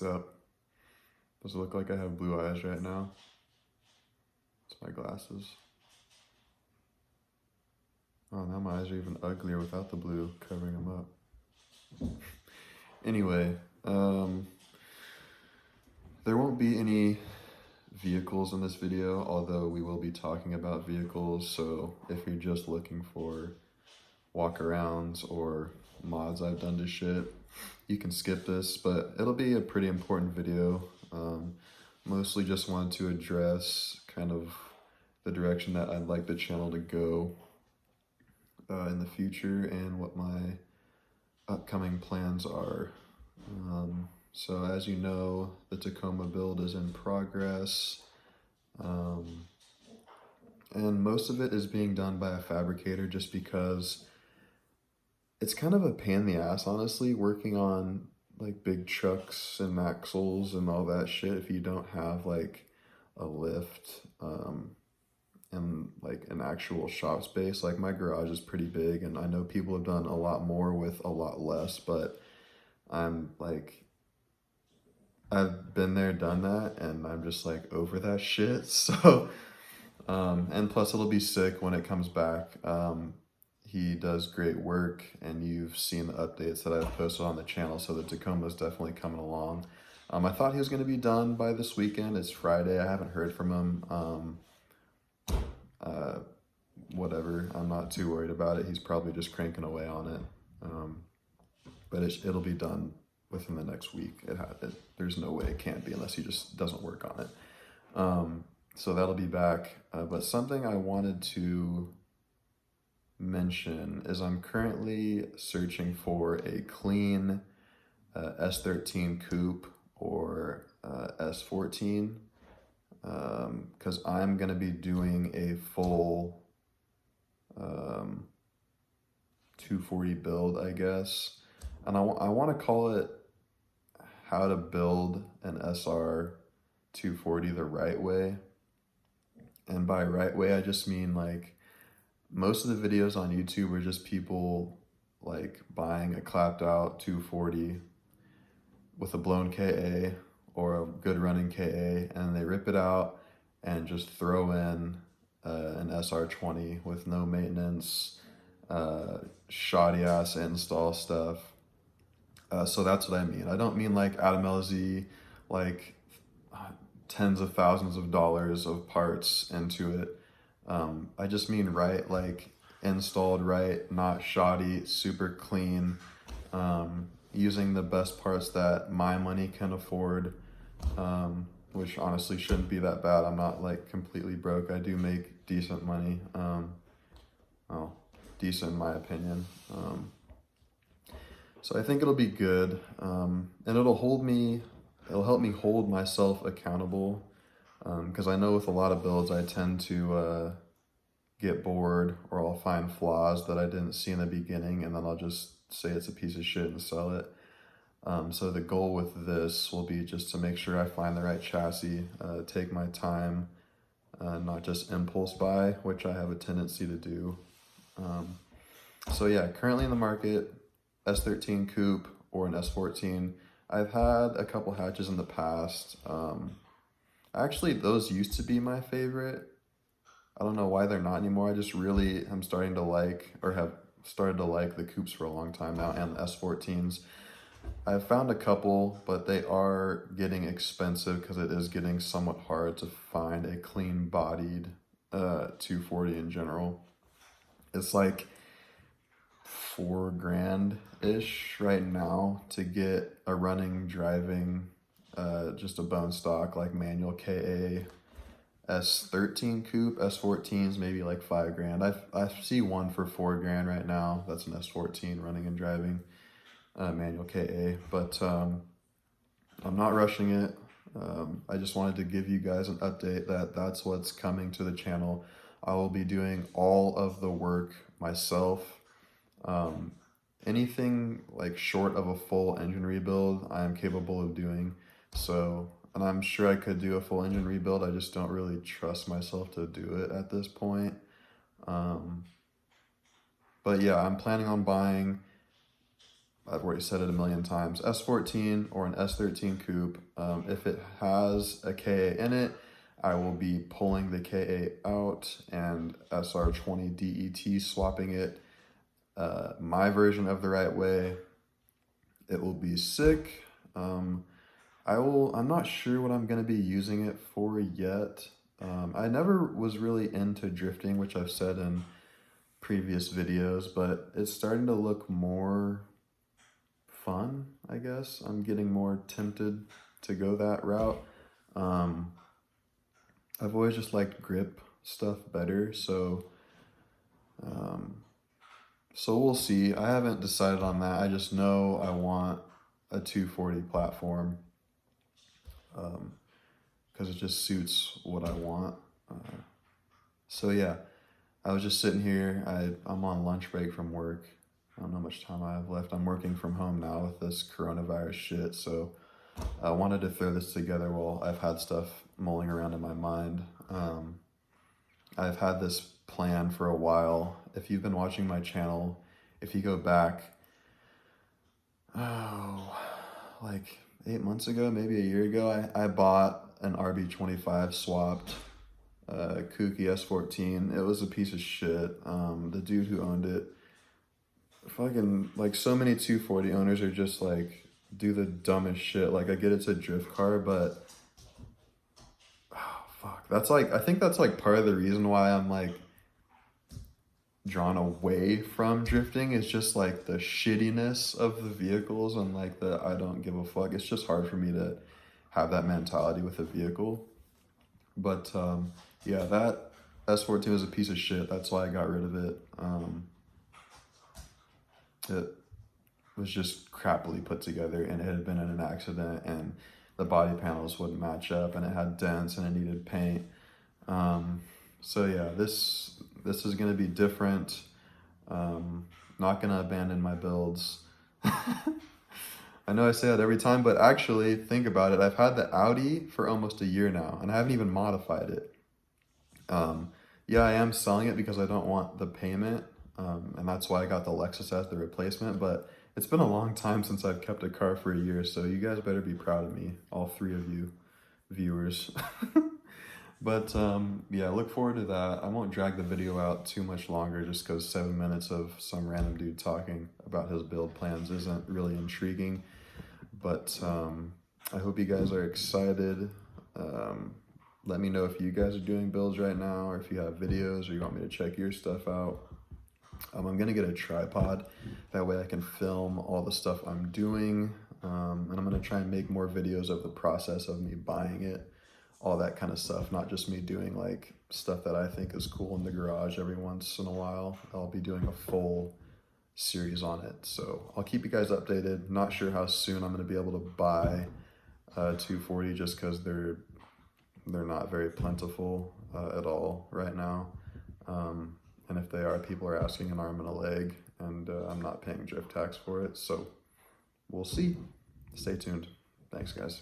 What's up? Does it look like I have blue eyes right now? It's my glasses. Oh, now my eyes are even uglier without the blue covering them up. Anyway, there won't be any vehicles in this video, although we will be talking about vehicles, so if you're just looking for walk-arounds or mods I've done to shit, you can skip this, but it'll be a pretty important video. Mostly just wanted to address kind of the direction that I'd like the channel to go in the future and what my upcoming plans are. So as you know, the Tacoma build is in progress, and most of it is being done by a fabricator just because it's kind of a pain in the ass, honestly, working on like big trucks and axles and all that shit if you don't have like a lift and like an actual shop space. Like my garage is pretty big and I know people have done a lot more with a lot less, but I'm like, I've been there, done that, and I'm just like over that shit. So, and plus it'll be sick when it comes back. He does great work, and you've seen the updates that I've posted on the channel, so the Tacoma is definitely coming along. I thought he was going to be done by this weekend. It's Friday. I haven't heard from him. Whatever. I'm not too worried about it. He's probably just cranking away on it. But it'll be done within the next week. There's no way it can't be unless he just doesn't work on it. So that'll be back. But something I wanted to mention is I'm currently searching for a clean S13 coupe or S14 because I'm going to be doing a full 240 build, I guess. And I want to call it how to build an SR240 the right way. And by right way, I just mean like most of the videos on YouTube are just people like buying a clapped out 240 with a blown KA or a good running KA, and they rip it out and just throw in an SR20 with no maintenance, shoddy ass install stuff. So that's what I mean. I don't mean like Adam LZ, like tens of thousands of dollars of parts into it. I just mean right, like installed right, not shoddy, super clean, using the best parts that my money can afford, which honestly shouldn't be that bad. I'm not like completely broke. I do make decent money. Well, decent in my opinion. So I think it'll be good, and it'll help me hold myself accountable, because I know with a lot of builds I tend to get bored, or I'll find flaws that I didn't see in the beginning, and then I'll just say it's a piece of shit and sell it. So the goal with this will be just to make sure I find the right chassis, take my time, not just impulse buy, which I have a tendency to do. So yeah, currently in the market, S13 coupe or an S14. I've had a couple hatches in the past. Actually, those used to be my favorite. I don't know why they're not anymore. I just really am starting to like, or have started to like, the coupes for a long time now, and the S14s. I've found a couple, but they are getting expensive because it is getting somewhat hard to find a clean bodied 240 in general. It's like $4,000-ish right now to get a running, driving, just a bone stock like manual KA S13 coupe. S14s maybe like $5,000. I see one for $4,000 right now. That's an S14 running and driving, manual KA. But I'm not rushing it. I just wanted to give you guys an update that that's what's coming to the channel. I will be doing all of the work myself. Anything like short of a full engine rebuild, I am capable of doing. So, and I'm sure I could do a full engine rebuild. I just don't really trust myself to do it at this point. But yeah, I'm planning on buying I've already said it a million times, S14 or an S13 coupe. If it has a KA in it, I will be pulling the KA out and SR20 DET swapping it my version of the right way. It will be sick. I'm not sure what I'm going to be using it for yet. I never was really into drifting, which I've said in previous videos, but it's starting to look more fun, I guess. I'm getting more tempted to go that route. I've always just liked grip stuff better, so we'll see. I haven't decided on that. I just know I want a 240 platform because it just suits what I want. So yeah, I was just sitting here. I'm on lunch break from work. I don't know how much time I have left. I'm working from home now with this coronavirus shit, so I wanted to throw this together while I've had stuff mulling around in my mind. I've had this plan for a while. If you've been watching my channel, if you go back, like 8 months ago, maybe a year ago, I bought an RB25 swapped kooky S14. It was a piece of shit. The dude who owned it, fucking, like, so many 240 owners are just like, do the dumbest shit. Like, I get it's a drift car, but fuck, that's like, I think that's like part of the reason why I'm like drawn away from drifting, is just like the shittiness of the vehicles and like the I don't give a fuck. It's just hard for me to have that mentality with a vehicle. But yeah, that S14 was a piece of shit. That's why I got rid of it. It was just crappily put together, and it had been in an accident, and the body panels wouldn't match up, and it had dents, and it needed paint. So yeah, this is gonna be different. Not gonna abandon my builds. I know I say that every time, but actually, think about it. I've had the Audi for almost a year now, and I haven't even modified it. Yeah, I am selling it because I don't want the payment, and that's why I got the Lexus as the replacement, but it's been a long time since I've kept a car for a year, so you guys better be proud of me, all three of you viewers. But yeah, look forward to that. I won't drag the video out too much longer just because 7 minutes of some random dude talking about his build plans isn't really intriguing. But I hope you guys are excited. Let me know if you guys are doing builds right now, or if you have videos, or you want me to check your stuff out. I'm gonna get a tripod. That way I can film all the stuff I'm doing. And I'm gonna try and make more videos of the process of me buying it. All that kind of stuff, not just me doing like stuff that I think is cool in the garage every once in a while. I'll be doing a full series on it, so I'll keep you guys updated. Not sure how soon I'm going to be able to buy 240, just because they're not very plentiful at all right now, and if they are, people are asking an arm and a leg, and I'm not paying drift tax for it, so we'll see. Stay tuned. Thanks, guys.